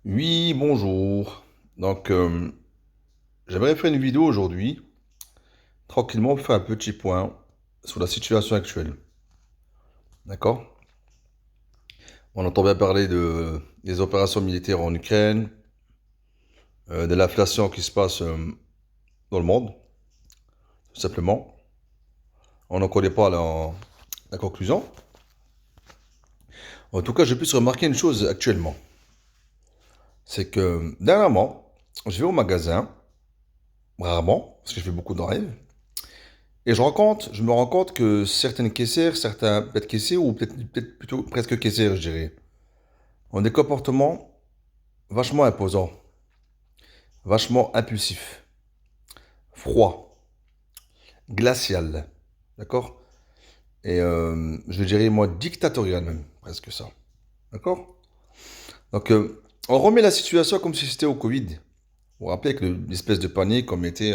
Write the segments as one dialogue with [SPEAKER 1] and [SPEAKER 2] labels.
[SPEAKER 1] Oui, bonjour. Donc, j'aimerais faire une vidéo aujourd'hui, tranquillement, pour faire un petit point sur la situation actuelle. D'accord? On entend bien parler des opérations militaires en Ukraine, de l'inflation qui se passe dans le monde, tout simplement. On n'en connaît pas la conclusion. En tout cas, j'ai pu remarquer une chose actuellement. C'est que, dernièrement, je vais au magasin, rarement, parce que je fais beaucoup de drive, et je me rends compte que certaines caissières, certains peut-être caissiers, ou peut-être plutôt presque caissières, je dirais, ont des comportements vachement imposants, vachement impulsifs, froids, glacial, d'accord? Et je dirais moi dictatorial même, presque ça, d'accord? Donc on remet la situation comme si c'était au Covid. Vous vous rappelez avec l'espèce de panier comme était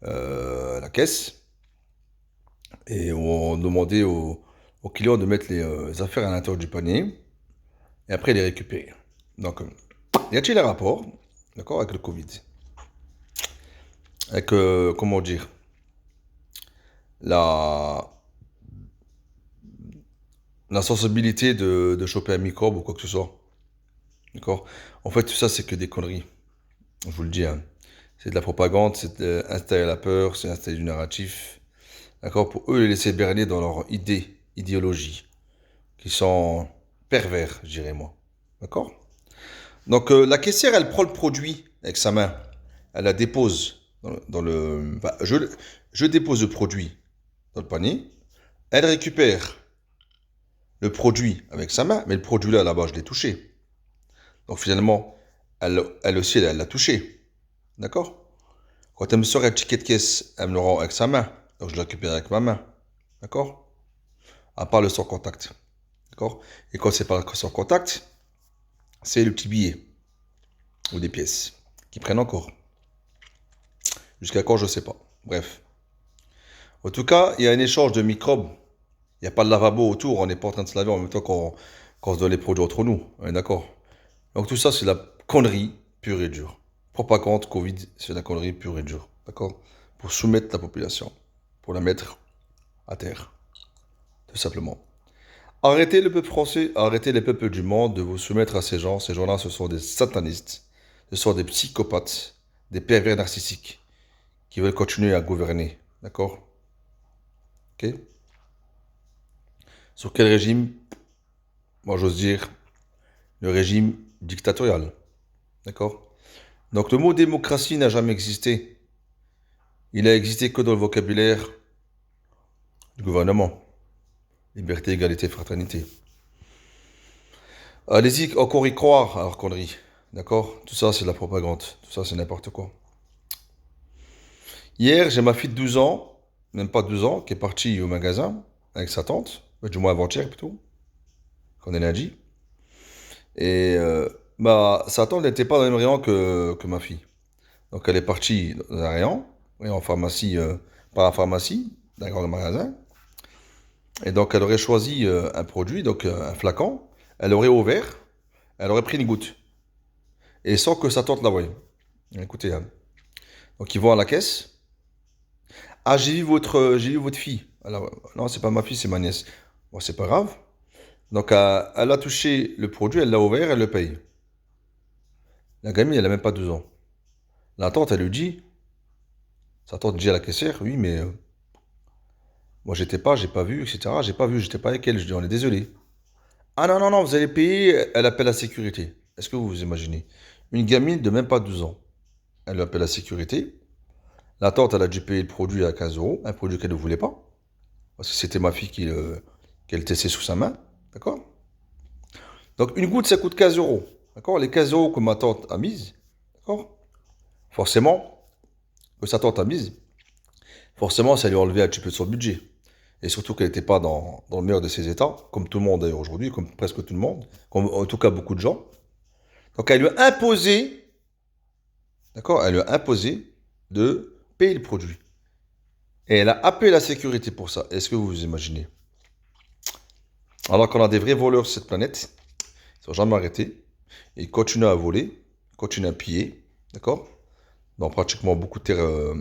[SPEAKER 1] la caisse, et on demandait aux clients de mettre les affaires à l'intérieur du panier, et après les récupérer. Donc, y a-t-il un rapport, d'accord, avec le Covid? Avec, comment dire, la, la sensibilité de choper un microbe ou quoi que ce soit, d'accord? En fait, tout ça, c'est que des conneries, je vous le dis, hein. C'est de la propagande, c'est installer la peur, c'est installer du narratif, d'accord? Pour eux, les laisser berner dans leur idéologie, qui sont pervers, je dirais moi, d'accord? Donc, la caissière, elle prend le produit avec sa main, elle la dépose enfin, je dépose le produit dans le panier, elle récupère le produit avec sa main, mais le produit là-bas, je l'ai touché. Donc finalement, elle aussi, elle l'a touché. D'accord? Quand elle me sort un ticket de caisse, elle me le rend avec sa main. Donc je le récupère avec ma main. D'accord? À part le sans contact. D'accord? Et quand c'est pas le sans contact, c'est le petit billet ou des pièces qui prennent encore. Jusqu'à quand, je sais pas. Bref. En tout cas, il y a un échange de microbes. Il n'y a pas de lavabo autour. On n'est pas en train de se laver en même temps qu'on se donne les produits entre nous. On est d'accord? Donc tout ça, c'est la connerie pure et dure. Propagande, Covid, c'est la connerie pure et dure. D'accord? Pour soumettre la population. Pour la mettre à terre. Tout simplement. Arrêtez le peuple français, arrêtez les peuples du monde de vous soumettre à ces gens. Ces gens-là, ce sont des satanistes. Ce sont des psychopathes. Des pervers narcissiques. Qui veulent continuer à gouverner. D'accord? Ok? Sur quel régime? Moi, j'ose dire le régime dictatorial. D'accord? Donc le mot démocratie n'a jamais existé. Il a existé que dans le vocabulaire du gouvernement. Liberté, égalité, fraternité. Allez-y encore y croire, alors connerie. D'accord? Tout ça, c'est de la propagande. Tout ça, c'est n'importe quoi. Hier, j'ai ma fille de 12 ans, même pas 12 ans, qui est partie au magasin avec sa tante, du moins avant-hier plutôt, qu'on est lundi. Et sa tante n'était pas dans le même rayon que ma fille. Donc elle est partie dans un rayon pharmacie, pas la pharmacie, d'un grand magasin. Et donc elle aurait choisi un produit, donc un flacon. Elle aurait ouvert, elle aurait pris une goutte. Et sans que sa tante la voie. Écoutez, hein. Donc ils vont à la caisse. Ah, j'ai vu votre fille. Alors, non, c'est pas ma fille, c'est ma nièce. Bon, c'est pas grave. Donc elle a touché le produit, elle l'a ouvert, elle le paye. La gamine, elle a même pas 12 ans. La tante, elle lui dit, sa tante dit à la caissière, oui, mais moi j'étais pas, j'ai pas vu, etc. J'ai pas vu, j'étais pas avec elle. Je dis, on est désolé. Ah non, non, non, vous allez payer, elle appelle la sécurité. Est-ce que vous vous imaginez? Une gamine de même pas 12 ans. Elle appelle la sécurité. La tante, elle a dû payer le produit à 15 euros, un produit qu'elle ne voulait pas. Parce que c'était ma fille qu'elle testait sous sa main. D'accord? Donc une goutte, ça coûte 15 euros. D'accord? Les 15 euros que ma tante a mis, d'accord? Forcément, que sa tante a mis, forcément, ça lui a enlevé un petit peu de son budget. Et surtout qu'elle n'était pas dans le meilleur de ses états, comme tout le monde d'ailleurs aujourd'hui, comme presque tout le monde, comme en tout cas beaucoup de gens. Donc elle lui a imposé, d'accord? Elle lui a imposé de payer le produit. Et elle a appelé la sécurité pour ça. Est-ce que vous vous imaginez? Alors qu'on a des vrais voleurs sur cette planète, ils ne sont jamais arrêtés. Ils continuent à voler, continuent à piller, d'accord? Dans pratiquement beaucoup de terres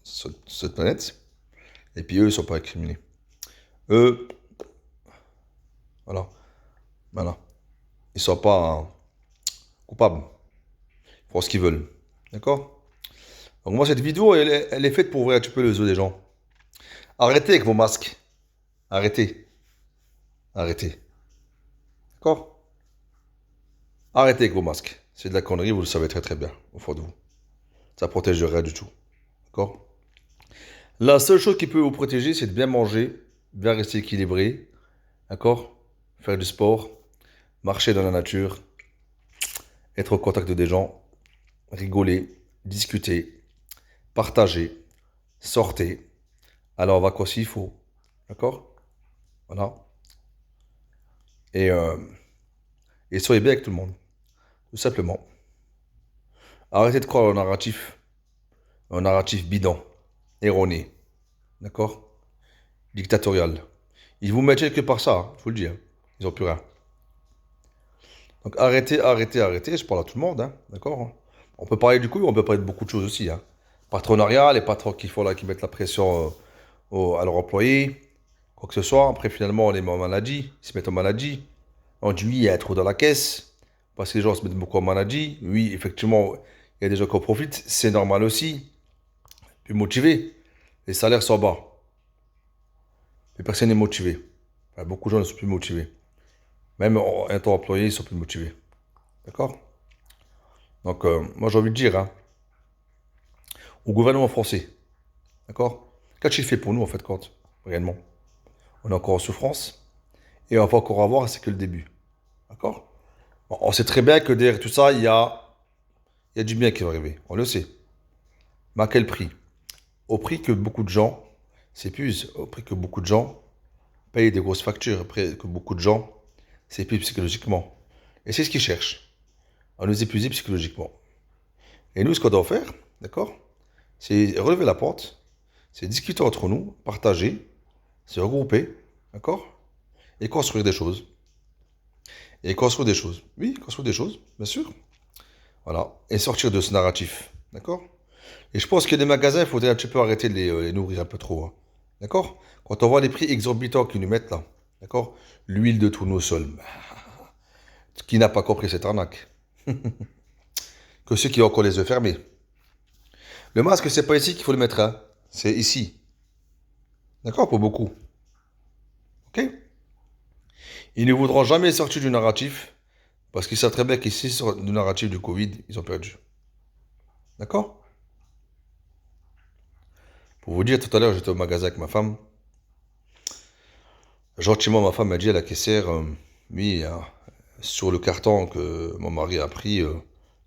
[SPEAKER 1] sur cette planète. Et puis eux, ils ne sont pas incriminés. Eux, voilà, voilà. Ils ne sont pas coupables. Ils font ce qu'ils veulent. D'accord? Donc moi, cette vidéo, elle est faite pour ouvrir un petit peu les yeux des gens. Arrêtez avec vos masques. Arrêtez. Arrêtez. D'accord? Arrêtez avec vos masques. C'est de la connerie, vous le savez très très bien, au fond de vous. Ça protège rien du tout. D'accord? La seule chose qui peut vous protéger, c'est de bien manger, bien rester équilibré. D'accord? Faire du sport, marcher dans la nature, être au contact des gens, rigoler, discuter, partager, sortez. Alors en vacances, il faut. D'accord? Voilà. Et, euh, et soyez bien avec tout le monde. Tout simplement. Arrêtez de croire au narratif bidon, erroné. D'accord? Dictatorial. Ils vous mettent quelque part ça, hein, je vous le dis. Hein. Ils n'ont plus rien. Donc arrêtez, arrêtez, arrêtez. Je parle à tout le monde. Hein, d'accord? Hein. On peut parler du coup, on peut parler de beaucoup de choses aussi. Hein. Patronariat, les patrons qui font là, qui mettent la pression à leurs employés, quoi que ce soit. Après, finalement, on les met en maladie, ils se mettent en maladie. On dit oui, il y a trop dans la caisse, parce que les gens se mettent beaucoup en maladie. Oui, effectivement, il y a des gens qui en profitent, c'est normal aussi. Plus motivés, les salaires sont bas. Les personnes sont motivées. Enfin, beaucoup de gens ne sont plus motivés. Même en étant employés, ils sont plus motivés. D'accord? Donc, moi, j'ai envie de dire, hein, au gouvernement français, d'accord? Qu'as-tu fait pour nous, en fait, quand, réellement? On est encore en souffrance, et on va encore avoir, c'est que le début. D'accord? Bon, on sait très bien que derrière tout ça, il y a du bien qui va arriver. On le sait. Mais à quel prix? Au prix que beaucoup de gens s'épuisent, au prix que beaucoup de gens payent des grosses factures, au prix que beaucoup de gens s'épuisent psychologiquement. Et c'est ce qu'ils cherchent, à nous épuiser psychologiquement. Et nous, ce qu'on doit faire, d'accord, c'est relever la pente, c'est discuter entre nous, partager, se regrouper, d'accord, et construire des choses. Et construire des choses. Oui, construire des choses, bien sûr. Voilà. Et sortir de ce narratif, d'accord. Et je pense que les magasins, il faudrait un petit peu arrêter de les nourrir un peu trop. Hein. D'accord? Quand on voit les prix exorbitants qu'ils nous mettent là, d'accord? L'huile de tournesol. Qui n'a pas compris cette arnaque? Que ceux qui ont encore les yeux fermés. Le masque, c'est pas ici qu'il faut le mettre, hein. C'est ici. D'accord? Pour beaucoup. Ok? Ils ne voudront jamais sortir du narratif parce qu'ils savent très bien qu'ici, sur le narratif du Covid, ils ont perdu. D'accord? Pour vous dire, tout à l'heure, j'étais au magasin avec ma femme. Gentiment, ma femme m'a dit à la caissière, oui, sur le carton que mon mari a pris, il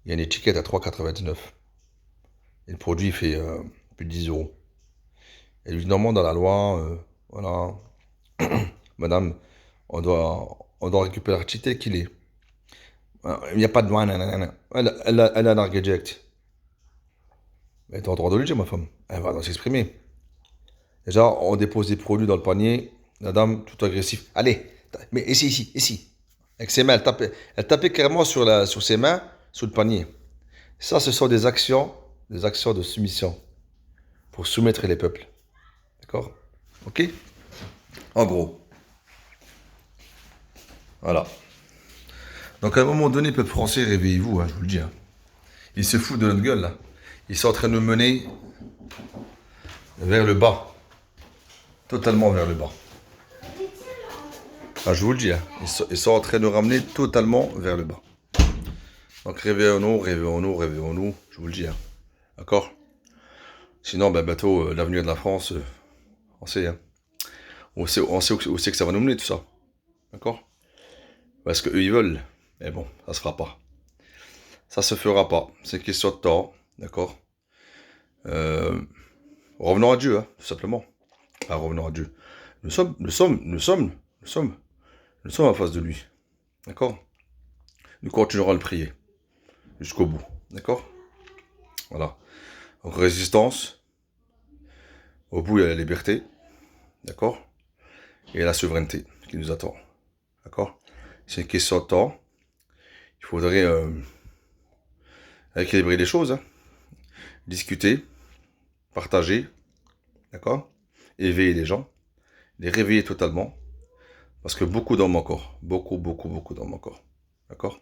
[SPEAKER 1] y a une étiquette à 3,99. Et le produit fait plus de 10 euros. Et lui dit, normalement, dans la loi, voilà, madame, on doit récupérer l'article tel qu'il est. Il n'y a pas de loi, nanana. Elle a nargué direct. Mais t'as le droit de le dire, ma femme. Elle va s'exprimer. Déjà, on dépose des produits dans le panier. La dame, tout agressif. Allez, mais ici, ici, ici. Avec ses mains, elle tapait carrément sur ses mains, sur le panier. Ça, ce sont des actions de soumission pour soumettre les peuples. D'accord? Ok? En gros. Voilà. Donc à un moment donné, peuple français, réveillez-vous, hein, je vous le dis. Hein. Ils se foutent de notre gueule, là. Ils sont en train de nous mener vers le bas. Totalement vers le bas. Ah, je vous le dis, hein. Ils sont en train de nous ramener totalement vers le bas. Donc réveillons-nous, réveillons-nous, réveillons-nous, je vous le dis. Hein. D'accord? Sinon, ben, bientôt, l'avenir de la France, on sait. Hein. On sait où c'est que ça va nous mener, tout ça. D'accord? Parce qu'eux, ils veulent. Mais bon, ça se fera pas. Ça se fera pas. C'est une question de temps. D'accord? Euh, Revenons à Dieu, hein, tout simplement. Ah, revenons à Dieu. Nous sommes en face de lui. D'accord? Nous continuerons à le prier. Jusqu'au bout. D'accord? Voilà. Donc, résistance. Au bout, il y a la liberté. D'accord? Et la souveraineté qui nous attend. D'accord? C'est une question de temps. Il Il faudrait équilibrer les choses, hein. Discuter, partager, d'accord? Éveiller les gens, les réveiller totalement. Parce que beaucoup dorment encore. Beaucoup, beaucoup, beaucoup dorment encore. D'accord?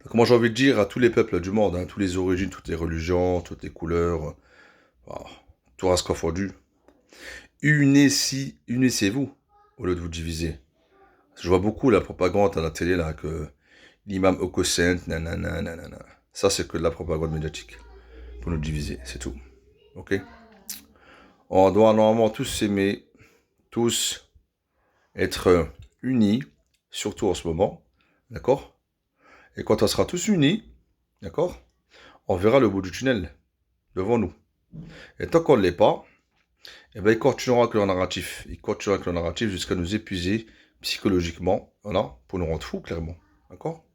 [SPEAKER 1] Donc moi j'ai envie de dire à tous les peuples du monde, hein, toutes les origines, toutes les religions, toutes les couleurs, oh, tout race confondu, unissez-vous au lieu de vous diviser. Je vois beaucoup la propagande à la télé là que l'imam Okosent, nanana, nanana. Ça c'est que de la propagande médiatique pour nous diviser, c'est tout. Ok? On doit normalement tous s'aimer, tous être unis, surtout en ce moment, d'accord? Et quand on sera tous unis, d'accord? On verra le bout du tunnel devant nous. Et tant qu'on ne l'est pas, eh ben, ils continueront avec leur narratif. Ils continueront avec leur narratif jusqu'à nous épuiser psychologiquement, voilà, pour nous rendre fous, clairement. D'accord?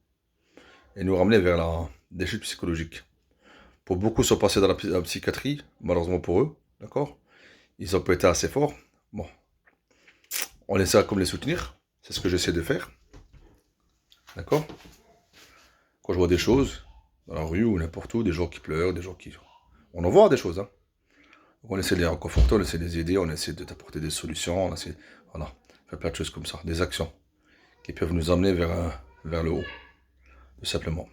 [SPEAKER 1] Et nous ramener vers des chutes psychologiques. Pour beaucoup sont passés dans la psychiatrie, malheureusement pour eux, d'accord? Ils ont pas été assez forts. Bon, on essaie comme les soutenir. C'est ce que j'essaie de faire. D'accord? Quand je vois des choses, dans la rue ou n'importe où, des gens qui pleurent, des gens qui... On en voit des choses, hein. Donc on essaie de les réconforter, on essaie de les aider, on essaie de t'apporter des solutions, on essaie... Voilà, faire plein de choses comme ça, des actions qui peuvent nous emmener vers le haut, tout simplement.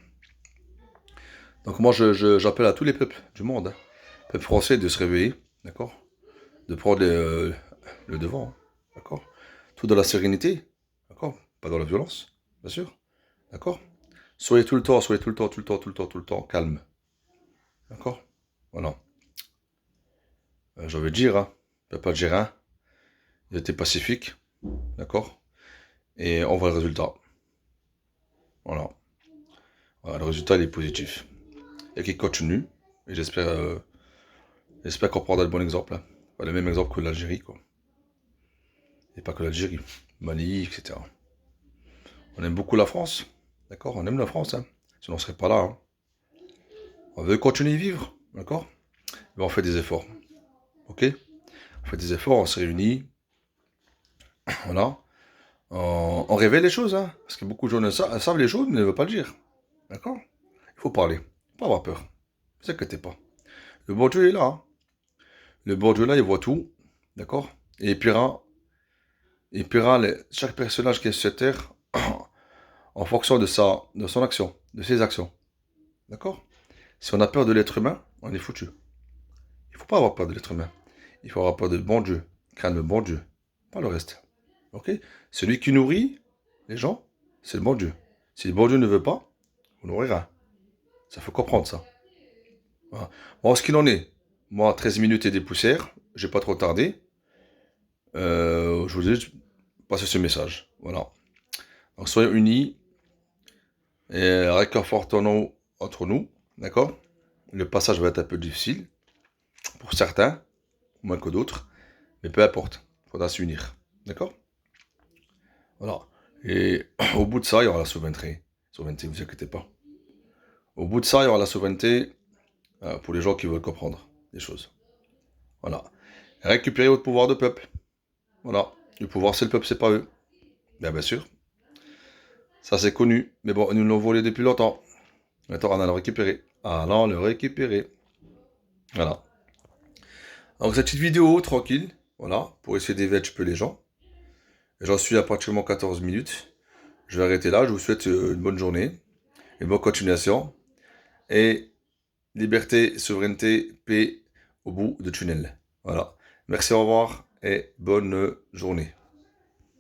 [SPEAKER 1] Donc moi, j'appelle à tous les peuples du monde, hein, peuple français, de se réveiller, d'accord? De prendre le devant, hein, d'accord? Tout dans la sérénité, d'accord? Pas dans la violence, bien sûr, d'accord? Soyez tout le temps, soyez tout le temps, tout le temps, tout le temps, tout le temps calme, d'accord? Voilà. J'ai envie de dire, hein, peuple algérien, ils étaient pacifiques, d'accord? Et on voit le résultat. Voilà. Voilà, le résultat, il est positif. Et qu'il continue. Et j'espère qu'on prendra le bon exemple, hein. Pas le même exemple que l'Algérie, quoi. Et pas que l'Algérie. Mali, etc. On aime beaucoup la France. D'accord? On aime la France, hein. Sinon on serait pas là, hein. On veut continuer à vivre. D'accord? Mais on fait des efforts. Ok? On fait des efforts, on se réunit. Voilà. On révèle les choses, hein. Parce que beaucoup de gens savent les choses, mais ne veulent pas le dire. D'accord? Il faut parler. Pas avoir peur. Ne vous inquiétez pas. Le bon Dieu est là, hein. Le bon Dieu là, il voit tout. D'accord? Et il paiera chaque personnage qui est sur cette terre en fonction de son action, de ses actions. D'accord? Si on a peur de l'être humain, on est foutu. Il ne faut pas avoir peur de l'être humain. Il faut avoir peur de bon Dieu. Craindre le bon Dieu. Pas le reste. Ok? Celui qui nourrit les gens, c'est le bon Dieu. Si le bon Dieu ne veut pas, vous n'aurez rien. Ça faut comprendre ça. Voilà. Bon, ce qu'il en est, moi, 13 minutes et des poussières, j'ai pas trop tardé. Je vous ai passé ce message. Voilà. Donc soyons unis et réconfortons-nous entre nous. D'accord? Le passage va être un peu difficile pour certains, moins que d'autres, mais peu importe. Il faudra s'unir. D'accord? Voilà. Et au bout de ça, il y aura la souveraineté. Souveraineté, vous inquiétez pas. Au bout de ça, il y aura la souveraineté pour les gens qui veulent comprendre les choses. Voilà. Récupérez votre pouvoir de peuple. Voilà. Le pouvoir, c'est le peuple, c'est pas eux. Bien sûr. Ça, c'est connu. Mais bon, nous l'avons volé depuis longtemps. Maintenant, on a le récupérer. Allons le récupérer. Voilà. Donc, cette petite vidéo, tranquille. Voilà. Pour essayer d'éveiller un petit peu les gens. J'en suis à pratiquement 14 minutes. Je vais arrêter là. Je vous souhaite une bonne journée. Une bonne continuation. Et liberté, souveraineté, paix au bout du tunnel. Voilà. Merci, au revoir et bonne journée.